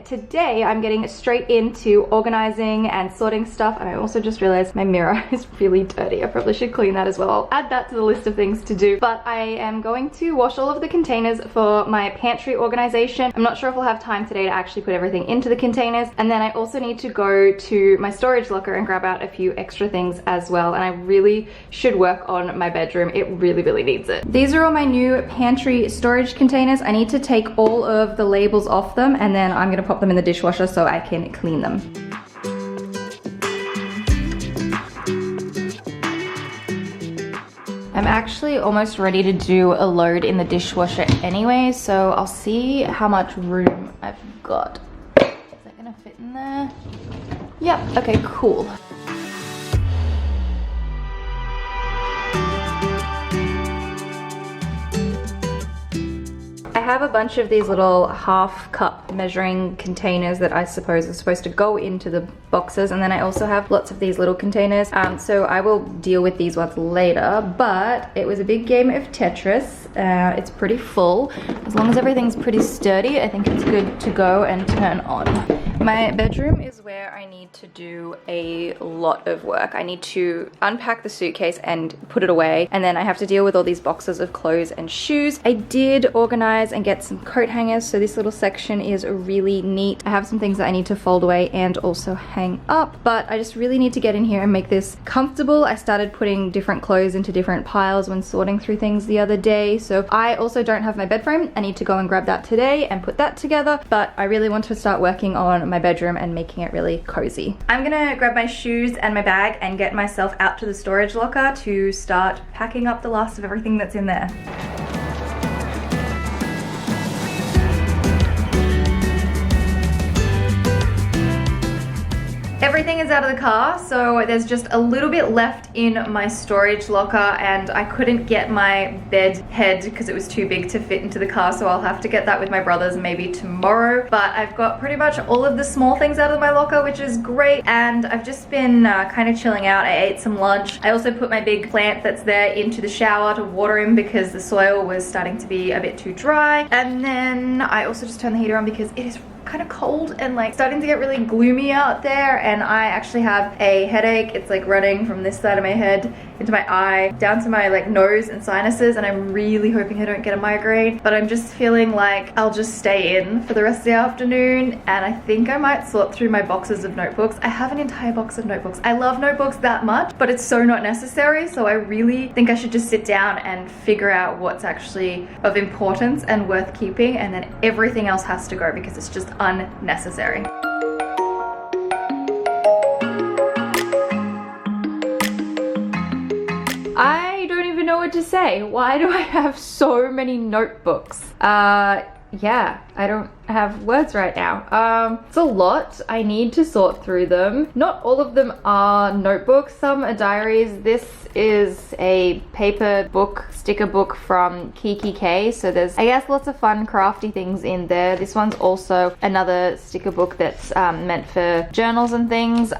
today I'm getting straight into organizing and sorting stuff. And I also just realized my mirror is really dirty. I probably should clean that as well. I'll add that to the list of things to do. But I am going to wash all of the containers for my pantry organization. I'm not sure if we'll have time today to actually put everything into the containers. And then I also need to go to my storage locker and grab out a few extra things as well. And I really should work on my bedroom. It really needs it. These are all my new pantry storage containers. I need to take all of the labels off them and then I'm gonna pop them in the dishwasher so I can clean them. I'm actually almost ready to do a load in the dishwasher anyway, so I'll see how much room I've got. Is that gonna fit in there? Yep, okay, cool. I have a bunch of these little half cup measuring containers that I suppose are supposed to go into the boxes, and then I also have lots of these little containers, so I will deal with these ones later. But it was a big game of Tetris. It's pretty full. As long as everything's pretty sturdy, I think it's good to go and turn on. My bedroom is where I need to do a lot of work. I need to unpack the suitcase and put it away, and then I have to deal with all these boxes of clothes and shoes. I did organize and get some coat hangers, so this little section is really neat. I have some things that I need to fold away and also hang up, but I just really need to get in here and make this comfortable. I started putting different clothes into different piles when sorting through things the other day, so I also don't have my bed frame. I need to go and grab that today and put that together, but I really want to start working on my bedroom and making it really cozy. I'm gonna grab my shoes and my bag and get myself out to the storage locker to start packing up the last of everything that's in there. Everything is out of the car, so there's just a little bit left in my storage locker, and I couldn't get my bed head because it was too big to fit into the car, so I'll have to get that with my brothers maybe tomorrow. But I've got pretty much all of the small things out of my locker, which is great, and I've just been kind of chilling out. I ate some lunch. I also put my big plant that's there into the shower to water him because the soil was starting to be a bit too dry, and then I also just turned the heater on because it is kind of cold and like starting to get really gloomy out there, and I actually have a headache. It's like running from this side of my head into my eye down to my like nose and sinuses, and I'm really hoping I don't get a migraine, but I'm just feeling like I'll just stay in for the rest of the afternoon, and I think I might sort through my boxes of notebooks. I have an entire box of notebooks. I love notebooks that much, but it's so not necessary, so I really think I should just sit down and figure out what's actually of importance and worth keeping, and then everything else has to go because it's just unnecessary. I don't even know what to say. Why do I have so many notebooks? Yeah, I don't have words right now. It's a lot. I need to sort through them. Not all of them are notebooks, some are diaries. This is a paper book, sticker book from Kiki K, so there's, I guess, lots of fun crafty things in there. This one's also another sticker book that's meant for journals and things.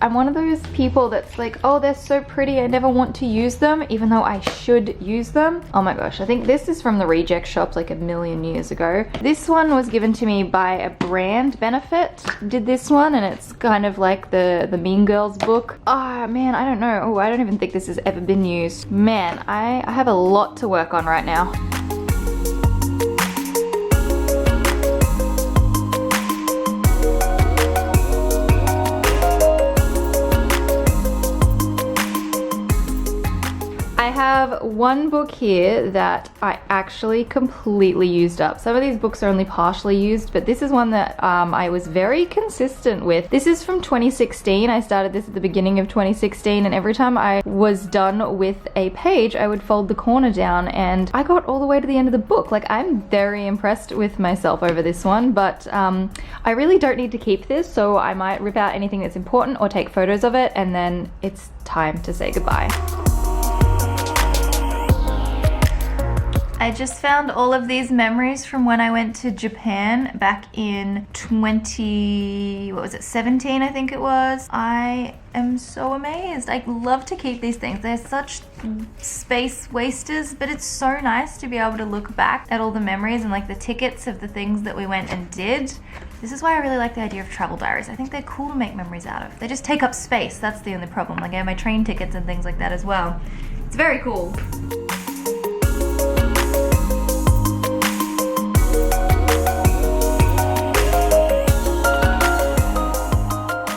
I'm one of those people that's like, oh, they're so pretty, I never want to use them, even though I should use them. Oh my gosh, I think this is from the reject shop like a million years ago. This one was given to me by a brand. Benefit did this one, and it's kind of like the Mean Girls book. Oh man, I don't know. Oh, I don't even think this has ever been used. Man, I have a lot to work on right now. I have one book here that I actually completely used up. Some of these books are only partially used, but this is one that I was very consistent with. This is from 2016. I started this at the beginning of 2016, and every time I was done with a page, I would fold the corner down, and I got all the way to the end of the book. Like, I'm very impressed with myself over this one, but I really don't need to keep this, so I might rip out anything that's important or take photos of it, and then it's time to say goodbye. I just found all of these memories from when I went to Japan back in 17, I think it was. I am so amazed. I love to keep these things. They're such space wasters, but it's so nice to be able to look back at all the memories and like the tickets of the things that we went and did. This is why I really like the idea of travel diaries. I think they're cool to make memories out of. They just take up space, that's the only problem. Like I have my train tickets and things like that as well. It's very cool.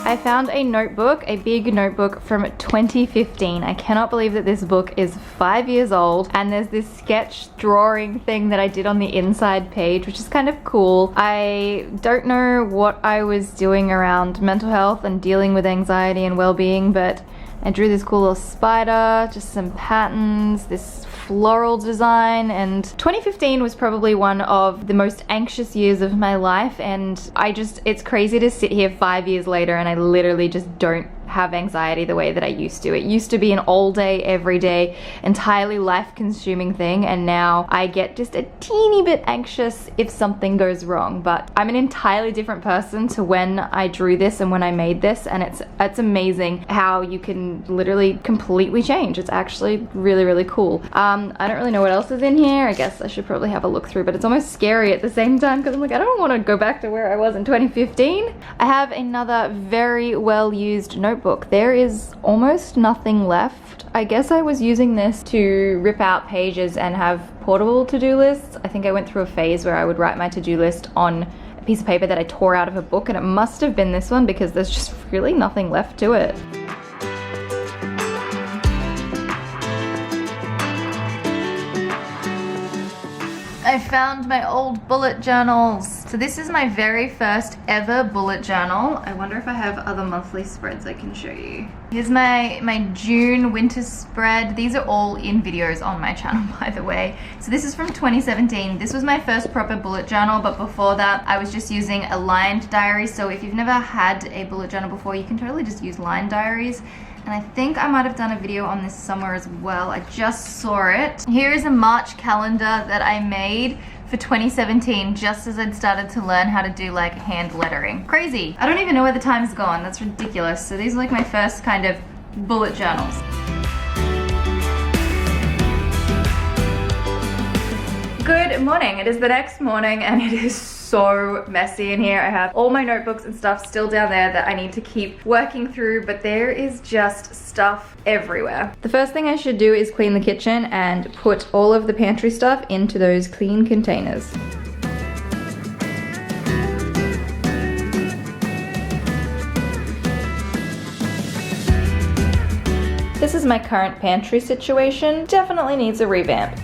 I found a notebook, a big notebook from 2015. I cannot believe that this book is 5 years old, and there's this sketch drawing thing that I did on the inside page, which is kind of cool. I don't know what I was doing around mental health and dealing with anxiety and well-being, but I drew this cool little spider, just some patterns, this floral design, and 2015 was probably one of the most anxious years of my life, and it's crazy to sit here 5 years later and I literally just don't have anxiety the way that I used to. It used to be an all day, every day, entirely life-consuming thing, and now I get just a teeny bit anxious if something goes wrong. But I'm an entirely different person to when I drew this and when I made this, and it's amazing how you can literally completely change. It's actually really, really cool. I don't really know what else is in here. I guess I should probably have a look through, but it's almost scary at the same time because I'm like, I don't want to go back to where I was in 2015. I have another very well-used notebook. There is almost nothing left. I guess I was using this to rip out pages and have portable to-do lists. I think I went through a phase where I would write my to-do list on a piece of paper that I tore out of a book, and it must have been this one because there's just really nothing left to it. I found my old bullet journals. So this is my very first ever bullet journal. I wonder if I have other monthly spreads I can show you. Here's my June winter spread. These are all in videos on my channel, by the way. So this is from 2017. This was my first proper bullet journal, but before that, I was just using a lined diary. So if you've never had a bullet journal before, you can totally just use lined diaries. And I think I might have done a video on this somewhere as well. I just saw it. Here is a March calendar that I made for 2017 just as I'd started to learn how to do like hand lettering. Crazy. I don't even know where the time's gone. That's ridiculous. So these are like my first kind of bullet journals. Good morning. It is the next morning and it is so messy in here. I have all my notebooks and stuff still down there that I need to keep working through, but there is just stuff everywhere. The first thing I should do is clean the kitchen and put all of the pantry stuff into those clean containers. This is my current pantry situation. Definitely needs a revamp.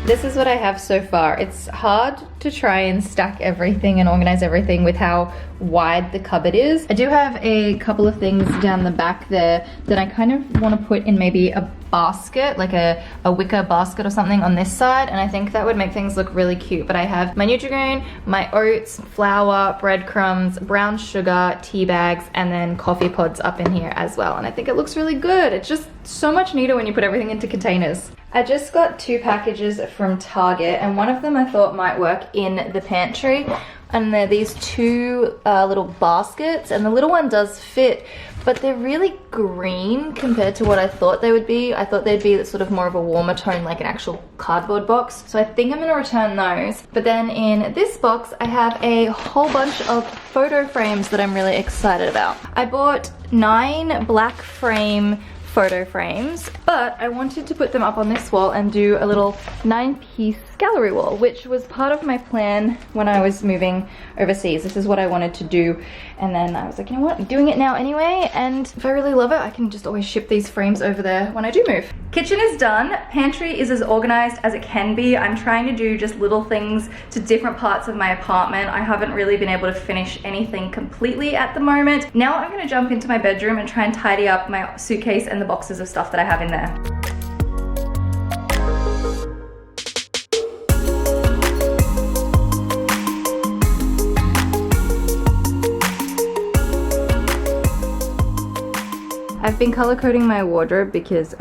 This is what I have so far. It's hard to try and stack everything and organize everything with how wide the cupboard is. I do have a couple of things down the back there that I kind of want to put in maybe a basket, like a wicker basket or something on this side, and I think that would make things look really cute. But I have my Nutri-Grain, my oats, flour, breadcrumbs, brown sugar, tea bags, and then coffee pods up in here as well, and I think it looks really good. It's just so much neater when you put everything into containers. I just got 2 packages from Target, and one of them I thought might work in the pantry, and they're these 2 little baskets, and the little one does fit, but they're really green compared to what I thought they would be. I thought they'd be sort of more of a warmer tone, like an actual cardboard box, so I think I'm gonna return those. But then in this box I have a whole bunch of photo frames that I'm really excited about. I bought 9 black frame photo frames, but I wanted to put them up on this wall and do a little 9-piece gallery wall, which was part of my plan when I was moving overseas. This is what I wanted to do, and then I was like, you know what, I'm doing it now anyway, and if I really love it, I can just always ship these frames over there when I do move. Kitchen is done. Pantry is as organized as it can be. I'm trying to do just little things to different parts of my apartment. I haven't really been able to finish anything completely at the moment. Now I'm gonna jump into my bedroom and try and tidy up my suitcase and the boxes of stuff that I have in there. I've been color coding my wardrobe because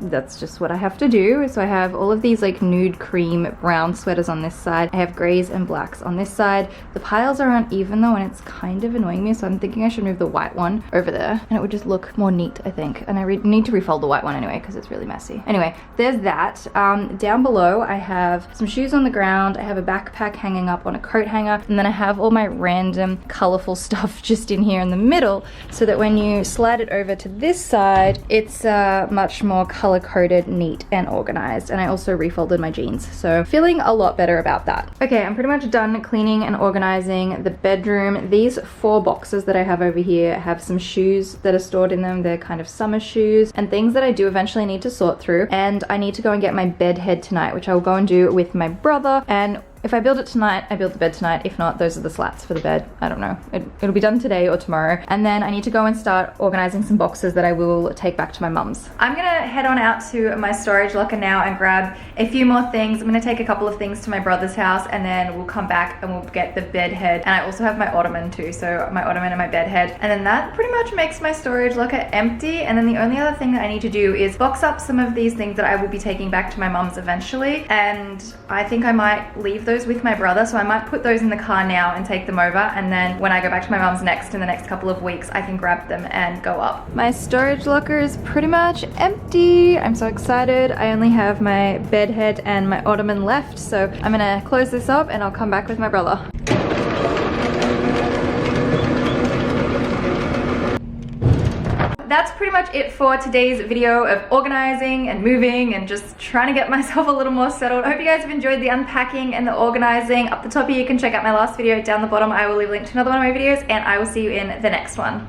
that's just what I have to do. So I have all of these like nude cream brown sweaters on this side. I have grays and blacks on this side. The piles are uneven though, and it's kind of annoying me, so I'm thinking I should move the white one over there and it would just look more neat, I think. And I need to refold the white one anyway because it's really messy. Anyway, there's that. Down below I have some shoes on the ground. I have a backpack hanging up on a coat hanger, and then I have all my random colorful stuff just in here in the middle, so that when you slide it over to this side, it's much more color-coded, neat, and organized. And I also refolded my jeans, so feeling a lot better about that. Okay, I'm pretty much done cleaning and organizing the bedroom. These 4 boxes that I have over here have some shoes that are stored in them. They're kind of summer shoes and things that I do eventually need to sort through, and I need to go and get my bed head tonight, which I will go and do with my brother. And if I build it tonight, I build the bed tonight. If not, those are the slats for the bed. I don't know. It'll be done today or tomorrow. And then I need to go and start organizing some boxes that I will take back to my mum's. I'm gonna head on out to my storage locker now and grab a few more things. I'm gonna take a couple of things to my brother's house, and then we'll come back and we'll get the bed head. And I also have my ottoman too, so my ottoman and my bed head. And then that pretty much makes my storage locker empty. And then the only other thing that I need to do is box up some of these things that I will be taking back to my mum's eventually. And I think I might leave those with my brother, so I might put those in the car now and take them over, and then when I go back to my mum's next in the next couple of weeks, I can grab them and go up. My storage locker is pretty much empty. I'm so excited. I only have my bed head and my ottoman left, so I'm gonna close this up and I'll come back with my brother. That's pretty much it for today's video of organizing and moving and just trying to get myself a little more settled. I hope you guys have enjoyed the unpacking and the organizing. Up the top here you can check out my last video. Down the bottom I will leave a link to another one of my videos, and I will see you in the next one.